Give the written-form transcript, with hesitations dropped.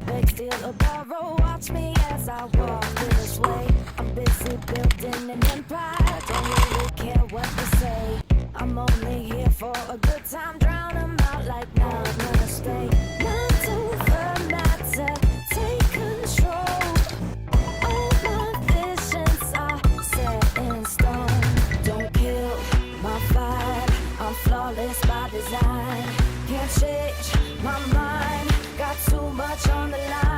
beg, steal, or borrow. Watch me as I walk this way. I'm busy building an empire. Don't really care what they say. I'm only here for a good time. Drown 'em out like now I'm gonna stay. Not to the matter, take control. All my visions are set in stone. Don't kill my vibe, I'm flawless by design. Can't change my mind, got too much on the line.